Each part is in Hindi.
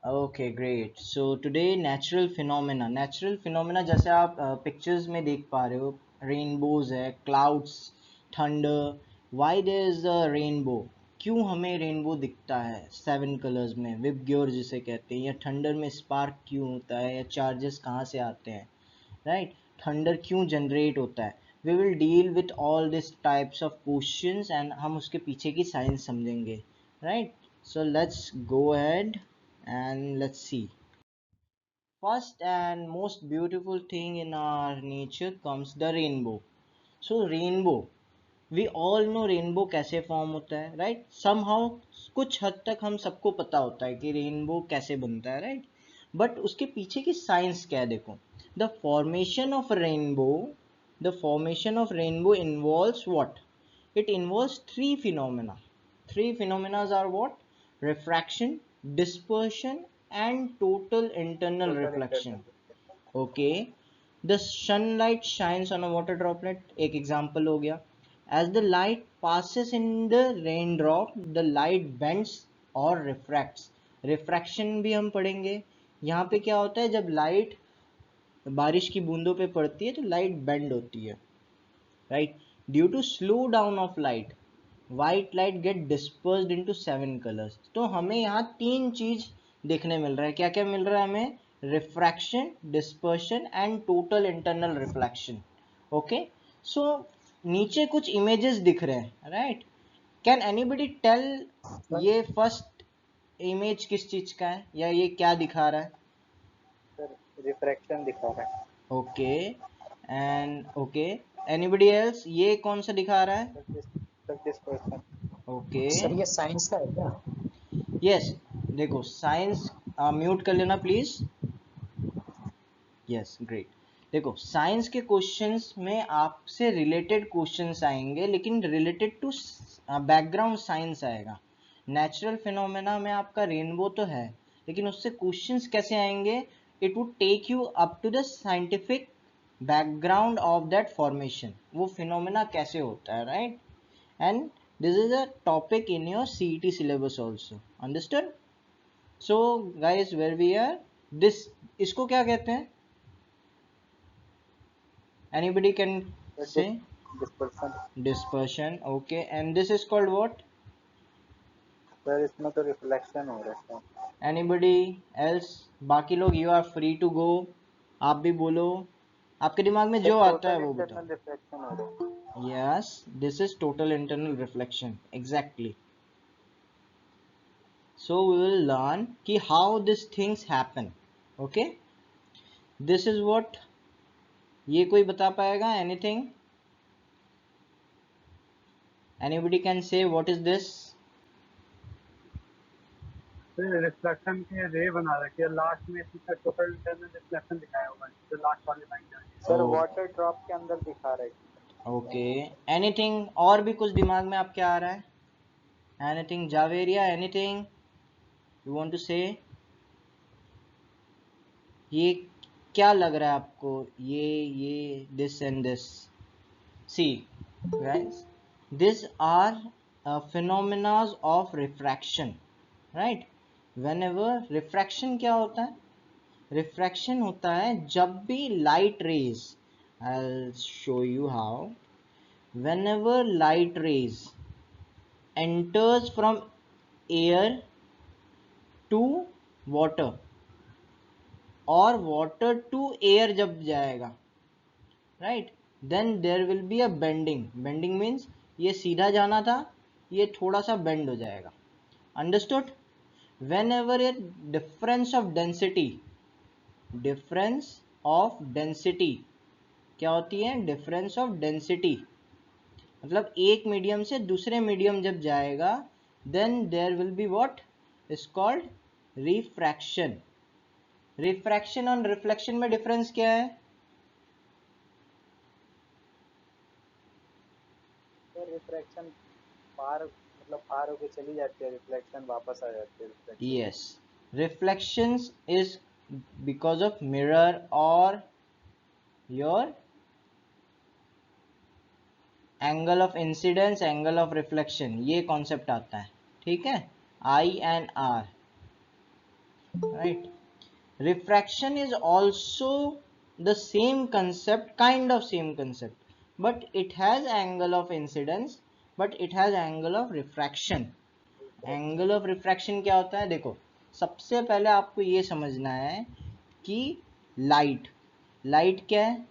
Okay, great. So today natural phenomena जैसे आप पिक्चर्स में देख पा रहे हो, रेनबोज है, clouds, thunder. Why there is a rainbow? क्यों हमें रेनबो दिखता है 7 कलर्स में, विबग्योर जिसे कहते हैं, या थंडर में स्पार्क क्यों होता है, या चार्जेस कहाँ से आते हैं, राइट? थंडर क्यों जनरेट होता है? We will deal with all this types of questions and हम उसके पीछे की साइंस समझेंगे, right? So let's go ahead and let's see. First and most beautiful thing in our nature comes the rainbow. So rainbow, we all know rainbow कैसे फॉर्म होता है, राइट? Somehow कुछ हद तक हम सबको पता होता है कि रेनबो कैसे बनता है, राइट? बट उसके पीछे की साइंस क्या है, देखो. The formation of rainbow the formation of rainbow involves what? It involves three phenomena are what? Refraction, dispersion and total internal reflection. Okay, the sunlight shines on a water droplet, एक example हो गया. As the light passes in the raindrop, the light bends or refracts. Refraction भी हम पढ़ेंगे. यहाँ पे क्या होता है, जब लाइट बारिश की बूंदों पे पड़ती है तो लाइट बेंड होती है, right? Due to slow down of light, white light get dispersed into 7 colors. तो हमें यहाँ तीन चीज देखने मिल रहा है. क्या क्या मिल रहा है हमें? Refraction, dispersion and total internal reflection. Okay, so नीचे कुछ इमेजेस दिख रहे हैं, राइट? कैन एनीबडी टेल ये फर्स्ट इमेज किस चीज का है, या ये क्या दिखा रहा है? रिफ्रैक्शन दिखा रहा है. Okay, and okay, anybody else, ये कौन सा दिखा रहा है? 30%. ओके, सर ये साइंस का है क्या? यस. देखो साइंस, म्यूट कर लेना प्लीज. Yes, great. देखो साइंस के क्वेश्चंस में आपसे रिलेटेड क्वेश्चंस आएंगे, लेकिन रिलेटेड टू बैकग्राउंड साइंस आएगा. नेचुरल फिनोमेना में आपका रेनबो तो है, लेकिन उससे क्वेश्चंस कैसे आएंगे? It would take you up to the scientific background of that formation. वो फिनोमेना कैसे होता है, right? And this is a topic in your CET syllabus also. Understood? So guys, where we are, this, इसको क्या कहते हैं? Anybody can say? Dispersion. Dispersion. Okay, and this is called what? Sir इसमें तो रिफ्लेक्शन हो रहा है. Anybody else? बाकी लोग, you are free to go. आप भी बोलो, आपके दिमाग में जो आता है टोटल वो बताओ. इंटरनल रिफ्लेक्शन हो रहा है. Yes, this is total internal reflection. Exactly. So we will learn कि how these things happen. Okay, this is what. ये कोई बता पाएगा? Anything? Anybody can say what is this? Reflection के रे बना रखी है लास्ट में, इसमें टोटल इंटरनल रिफ्लेक्शन दिखाया हुआ है जो लास्ट वाली लाइन है. सर वाटर ड्रॉप के अंदर दिखा रहा है. ओके, एनीथिंग और भी कुछ दिमाग में आपके आ रहा है? Anything Javeria, anything you want to say? ये क्या लग रहा है आपको? ये this and this. See guys, this are phenomena of refraction, right? Whenever refraction क्या होता है? रिफ्रैक्शन होता है जब भी light rays, I'll show you how. Whenever light rays enters from air to water और water to air जब जाएगा, right, then there will be a bending. Bending means ये सीधा जाना था, ये थोड़ा सा bend हो जाएगा. Understood? Whenever a difference of density क्या होती है? Difference of density. मतलब एक मीडियम से दूसरे मीडियम जब जाएगा, then there will be what is called refraction. Refraction और रिफ्लेक्शन में डिफरेंस क्या है? सर रिफ्रैक्शन पार, मतलब पार होके चली जाती है, रिफ्लेक्शन वापस आ जाती है. Yes, reflections is because of mirror और your angle of incidence, angle of reflection, ये कॉन्सेप्ट आता है. ठीक है, I and R. right? Refraction is also the same concept, kind of same concept, but it has angle of incidence, but it has angle of refraction. Angle of refraction क्या होता है? देखो, सबसे पहले आपको ये समझना है कि लाइट लाइट क्या है?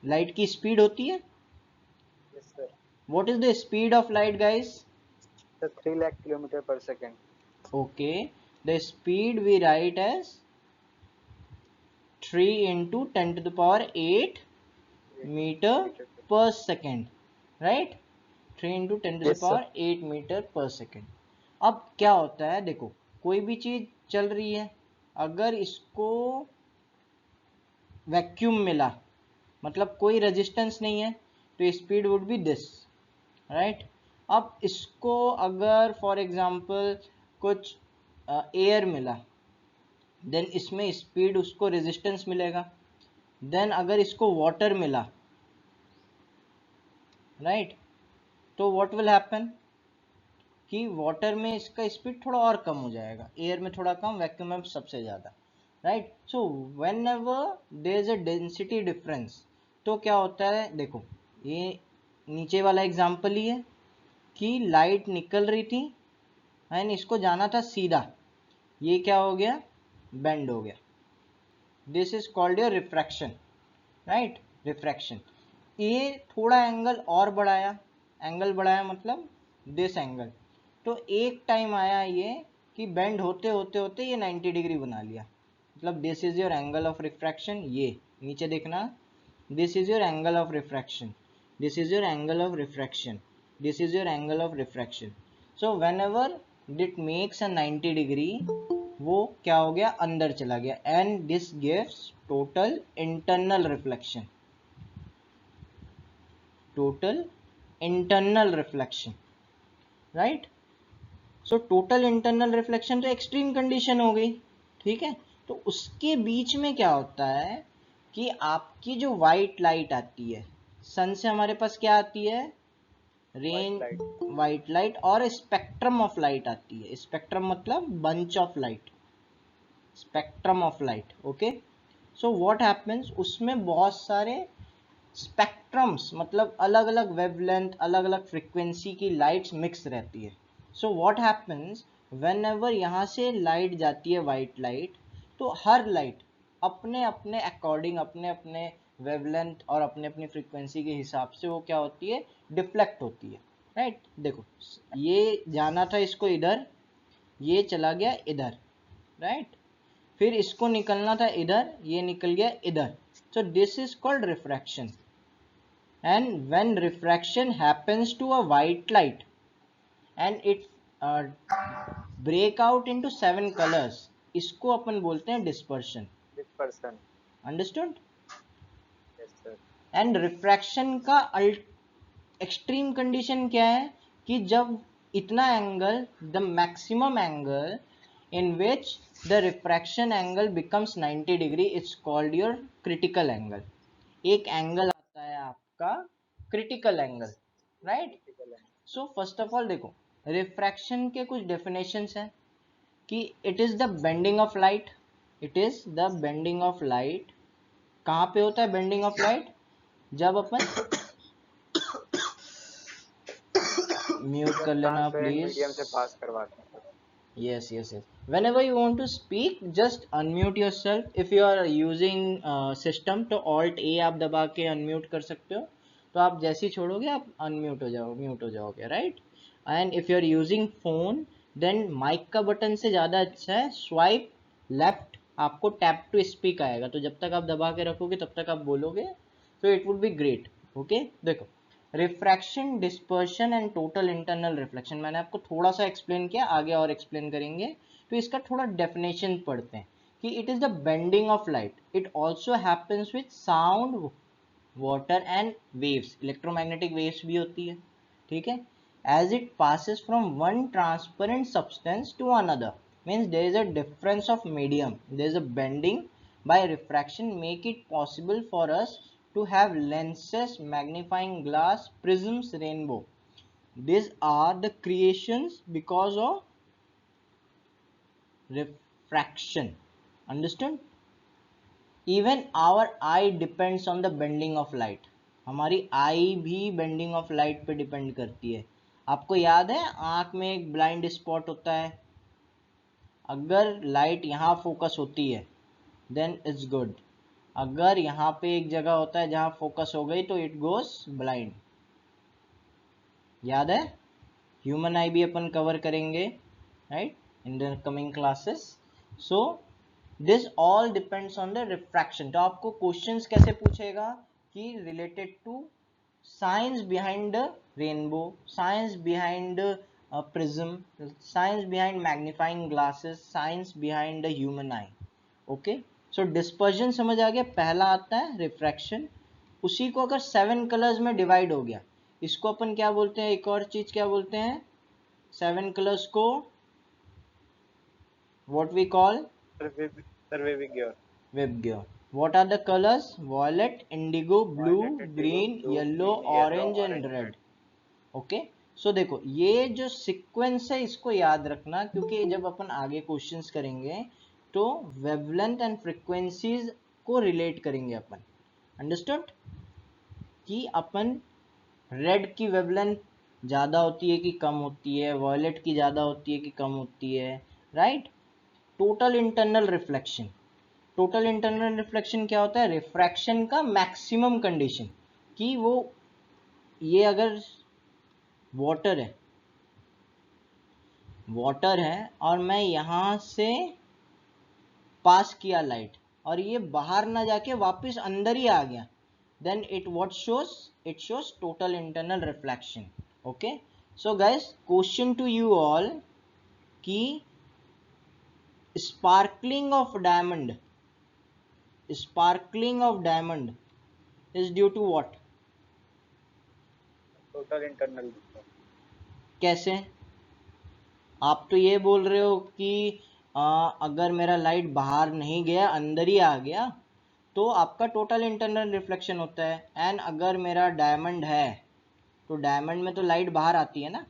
लाइट की स्पीड होती है. Yes, sir. What is the speed of light guys? Sir, 3 lakh kilometer per second. Okay, the speed we write as 3 into 10 to the power 8 meter per second, right? 3 into 10 to the Yes, sir. power 8 meter per second. अब क्या होता है? देखो, कोई भी चीज चल रही है, अगर इसको वैक्यूम मिला, मतलब कोई रेजिस्टेंस नहीं है, तो speed would be this, right? अब इसको अगर फॉर एग्जांपल कुछ एयर मिला, देन इसमें स्पीड उसको रेजिस्टेंस मिलेगा. देन अगर इसको वाटर मिला, राइट, तो व्हाट विल हैपन कि वाटर में इसका स्पीड थोड़ा और कम हो जाएगा, एयर में थोड़ा कम, वैक्यूम में सबसे ज़्यादा, right? So whenever there is a density difference, तो क्या होता है? देखो, ये नीचे वाला एग्जाम्पल ही है कि लाइट निकल रही थी एंड इसको जाना था सीधा, ये क्या हो गया? बेंड हो गया. This is called your refraction, right? Refraction. ये थोड़ा एंगल और बढ़ाया, एंगल बढ़ाया मतलब दिस एंगल, तो एक टाइम आया ये कि बेंड होते होते होते ये 90 डिग्री बना लिया. मतलब this is your angle of refraction. ये नीचे देखना, this is your angle of refraction, this is your angle of refraction, this is your angle of refraction. So when ever it makes a 90 degree, वो क्या हो गया? अंदर चला गया. And this gives total internal reflection, total internal reflection, right? So total internal reflection तो एक्सट्रीम कंडीशन हो गई, ठीक है? तो उसके बीच में क्या होता है कि आपकी जो वाइट लाइट आती है, सन से हमारे पास क्या आती है? रेन, वाइट लाइट, और स्पेक्ट्रम ऑफ लाइट आती है. स्पेक्ट्रम मतलब bunch of light, spectrum of light. Okay, so what happens, उसमें बहुत सारे स्पेक्ट्रम्स, मतलब अलग अलग वेवलेंथ, अलग अलग फ्रीक्वेंसी की लाइट्स मिक्स रहती है. So what happens, when ever यहाँ से लाइट जाती है, वाइट लाइट, तो हर लाइट अपने अपने अकॉर्डिंग, अपने अपने वेवलेंथ और अपने अपनी फ्रीक्वेंसी के हिसाब से वो क्या होती है? डिफ्लेक्ट होती है, राइट? देखो, ये जाना था इसको इधर, ये चला गया इधर, राइट? फिर इसको निकलना था इधर, ये निकल गया इधर. So this is called refraction. And when refraction happens to a white light and it break out into 7 colors, इसको अपन बोलते हैं dispersion. Dispersion. Understood? Yes, sir. And refraction का एक्सट्रीम कंडीशन क्या है कि जब इतना angle, the maximum angle in which the refraction angle becomes 90 degree, it's called your critical angle. एक एंगल आता है आपका critical angle, right? So first of all देखो, रिफ्रैक्शन के कुछ डेफिनेशंस हैं कि it is the bending of light. It is the bending of light. कहाँ पे होता है बेंडिंग ऑफ लाइट? जब अपन म्यूट कर लेना प्लीज. मीडियम से पास करवाते हैं. Yes, yes, yes. Whenever you want to speak, just unmute yourself. If you are using system, तो Alt A आप दबा के unmute कर सकते हो. तो आप जैसे ही छोड़ोगे आप unmute हो जाओगे, mute हो जाओगे, right? And if you are using phone, then mic का बटन से ज़्यादा अच्छा है swipe left, आपको tap to speak आएगा. तो जब तक आप दबा के रखोगे तब तक आप बोलोगे. So it would be great. Okay? देखो, refraction, dispersion and total internal reflection मैंने आपको थोड़ा सा एक्सप्लेन किया, आगे और एक्सप्लेन करेंगे. तो इसका थोड़ा डेफिनेशन पढ़ते हैं कि it is the bending of light. It also happens with sound, water and waves. Electromagnetic waves भी होती है, ठीक है? As it passes from one transparent substance to another, means there is a difference of medium, there is a bending by refraction, make it possible for us to have lenses, magnifying glass, prisms, rainbow. These are the creations because of refraction. Understood? Even our eye depends on the bending of light, हमारी आई भी बेंडिंग ऑफ लाइट पे डिपेंड करती है। आपको याद है आंख में एक ब्लाइंड स्पॉट होता है, अगर लाइट यहाँ फोकस होती है देन इट्स गुड, अगर यहाँ पे एक जगह होता है जहाँ फोकस हो गई तो इट गोस ब्लाइंड। याद है? ह्यूमन आई भी अपन कवर करेंगे right in the coming classes. So this all depends on the refraction. तो आपको क्वेश्चंस कैसे पूछेगा कि related to science behind the rainbow, science behind prism, science behind magnifying glasses, science behind the human eye. Okay, so dispersion समझ आ गया। पहला आता है रिफ्रैक्शन, उसी को अगर 7 कलर्स में डिवाइड हो गया, इसको अपन क्या बोलते हैं, एक और चीज क्या बोलते हैं, 7 कलर्स को what we call Vibgyor. What are the colors? Violet, indigo, blue, green, yellow, orange and red. Okay, so देखो ये जो सीक्वेंस है इसको याद रखना, क्योंकि जब अपन आगे क्वेश्चंस करेंगे तो वेवलेंथ एंड फ्रीक्वेंसीज को रिलेट करेंगे अपन। अंडरस्टूड? कि अपन रेड की वेवलेंथ ज़्यादा होती है कि कम होती है, वॉयलेट की ज़्यादा होती है कि कम होती है, right? Total internal reflection, total internal reflection क्या होता है, रिफ्रैक्शन का मैक्सिमम कंडीशन, कि वो ये अगर वाटर है और मैं यहाँ से पास किया लाइट और ये बाहर ना जाके वापस अंदर ही आ गया, then it what shows, it shows total internal reflection. Okay, so guys, question to you all कि sparkling of diamond is due to what? Total internal. कैसे? आप तो ये बोल रहे हो कि अगर मेरा लाइट बाहर नहीं गया अंदर ही आ गया तो आपका टोटल इंटरनल रिफ्लेक्शन होता है, एंड अगर मेरा डायमंड है तो डायमंड में तो लाइट बाहर आती है ना,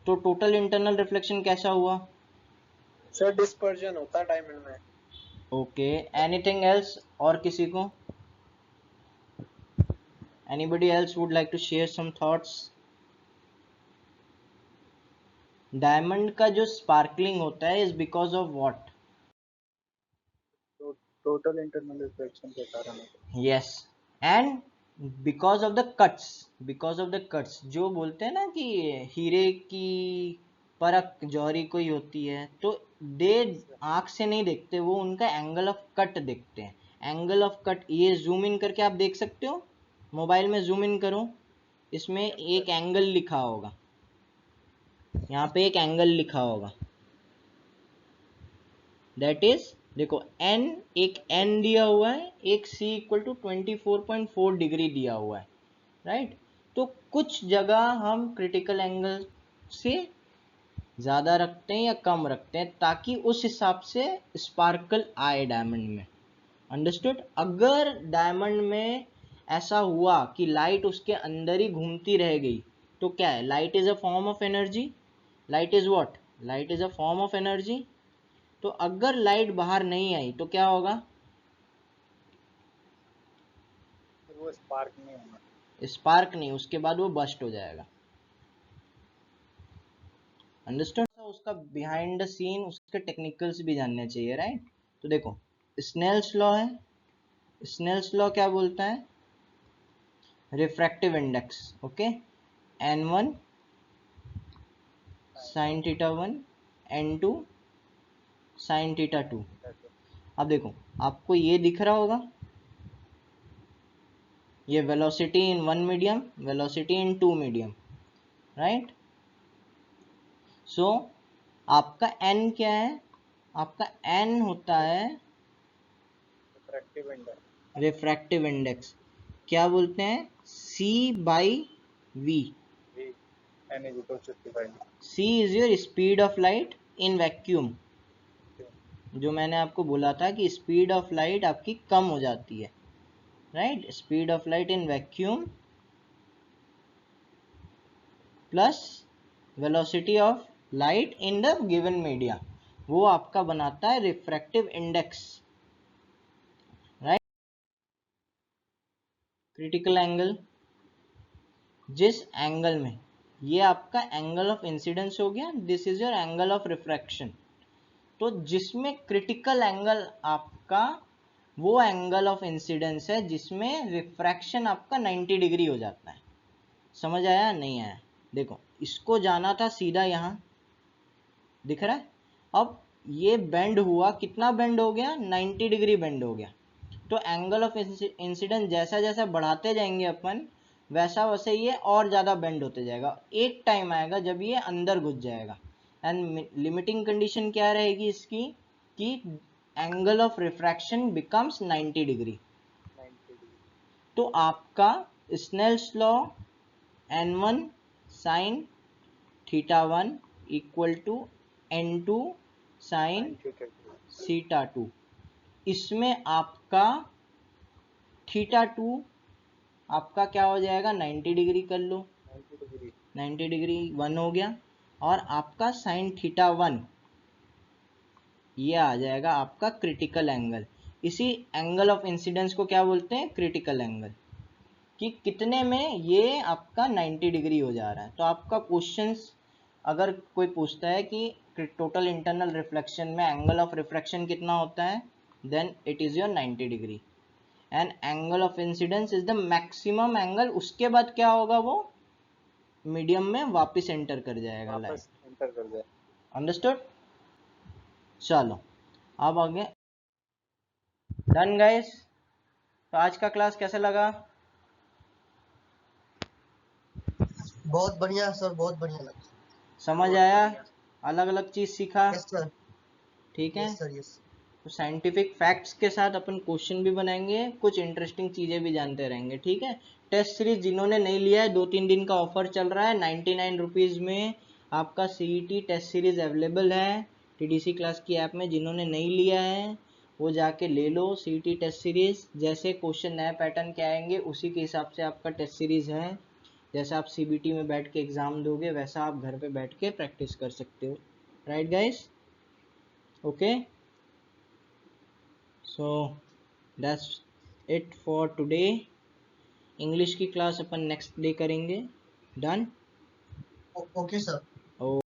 तो टोटल इंटरनल रिफ्लेक्शन कैसा हुआ? सर डिस्पर्जन होता है डायमंड में। Okay, anything else? और किसी को, anybody else would like to share some thoughts? Diamond का जो स्पार्कलिंग होता है is because of what? Total internal reflection के कारण। Yes, and because of the cuts, जो बोलते हैं ना कि हीरे की परख जौहरी को ही होती है, तो दे आंख से नहीं देखते, वो उनका एंगल ऑफ कट देखते हैं। एंगल ऑफ कट, ये जूम इन करके आप देख सकते हो, मोबाइल में जूम इन करो, इसमें एक एंगल लिखा होगा, यहाँ पे एक एंगल लिखा होगा, दैट इज देखो n, एक n दिया हुआ है, एक c इक्वल टू 24.4 डिग्री दिया हुआ है, राइट? तो कुछ जगह हम क्रिटिकल एंगल से ज़्यादा रखते हैं या कम रखते हैं ताकि उस हिसाब से स्पार्कल आए डायमंड में। अंडरस्टूड? अगर डायमंड में ऐसा हुआ कि लाइट उसके अंदर ही घूमती रह गई तो क्या है, light is a form of energy, light is what, light is a form of energy. तो अगर लाइट बाहर नहीं आई तो क्या होगा, वो स्पार्क नहीं होगा, स्पार्क नहीं, उसके बाद वो बस्ट हो जाएगा। अंडरस्टूड? उसका बिहाइंड द सीन, उसके टेक्निकल्स भी जानने चाहिए, राइट? तो देखो स्नेल्स लॉ है, स्नेल्स लॉ क्या बोलता है, refractive index, okay, n1 sin theta 1 n2 sin theta 2। अब देखो आपको ये दिख रहा होगा, ये velocity in 1 medium, velocity in 2 medium, right? So आपका n क्या है, आपका n होता है रिफ्रैक्टिव इंडेक्स, क्या बोलते हैं, c by v। c is your speed of light in vacuum, जो मैंने आपको बोला था कि स्पीड ऑफ लाइट आपकी कम हो जाती है, right? Speed of light in vacuum plus velocity of light in the given media. वो आपका बनाता है refractive index, right. Critical angle, जिस एंगल में, ये आपका एंगल ऑफ इंसिडेंस हो गया, this is your angle of refraction. तो जिसमें क्रिटिकल एंगल आपका वो एंगल ऑफ इंसिडेंस है जिसमें रिफ्रैक्शन आपका 90 डिग्री हो जाता है। समझ आया नहीं आया? देखो, इसको जाना था सीधा, यहाँ दिख रहा है। अब ये बेंड हुआ, कितना बेंड हो गया? 90 डिग्री बेंड हो गया। तो एंगल ऑफ इंसिडेंस जैसा जैसा बढ़ाते जाएंगे अपन, वैसा वैसे ये और ज़्यादा बेंड होते जाएगा। एक टाइम आएगा जब ये अंदर घुस जाएगा। एंड लिमिटिंग कंडीशन क्या रहेगी इसकी, कि angle of refraction becomes 90 degree. 90 degree. तो आपका Snell's law n1 sine theta 1 equal to n2 sine theta 2, इसमें आपका थीटा 2 आपका क्या हो जाएगा? 90 डिग्री कर लो, 90 डिग्री 90 डिग्री 1 हो गया। और आपका साइन थीटा 1 ये आ जाएगा आपका क्रिटिकल एंगल। इसी एंगल ऑफ इंसिडेंस को क्या बोलते हैं? Critical angle. कि कितने में ये आपका 90 डिग्री हो जा रहा है। तो आपका क्वेश्चंस अगर कोई पूछता है कि टोटल इंटरनल रिफ्लेक्शन में एंगल ऑफ रिफ्रैक्शन कितना होता है, then it is your 90 degree. And angle of incidence is the maximum angle. उसके बाद क्या होगा? वो मीडियम में वापस एंटर कर जाएगा लाइट। वापस एंटर कर जाए। अंडरस्टूड? चलो अब आगे, डन गाइस। तो आज का क्लास कैसा लगा? बहुत बढ़िया सर, बहुत बढ़िया लगा। समझ आया? अलग अलग चीज सीखा? यस सर, ठीक है। Yes sir, yes. तो साइंटिफिक फैक्ट्स के साथ अपन क्वेश्चन भी बनाएंगे, कुछ इंटरेस्टिंग चीजें भी जानते रहेंगे। ठीक है। टेस्ट सीरीज जिन्होंने नहीं लिया है, 2-3 दिन का ऑफर चल रहा है, 99 रुपीज़ में आपका सीईटी टेस्ट सीरीज अवेलेबल है टीडीसी क्लास की ऐप में। जिन्होंने नहीं लिया है वो जाके ले लो सीईटी टेस्ट सीरीज। जैसे क्वेश्चन नए पैटर्न के आएंगे उसी के हिसाब से आपका टेस्ट सीरीज है। जैसा आप सीबीटी में बैठ के एग्जाम दोगे वैसा आप घर पे बैठ के प्रैक्टिस कर सकते हो। Right guys? Okay, so that's it for today. English की क्लास अपन नेक्स्ट डे करेंगे। डन? Okay sir.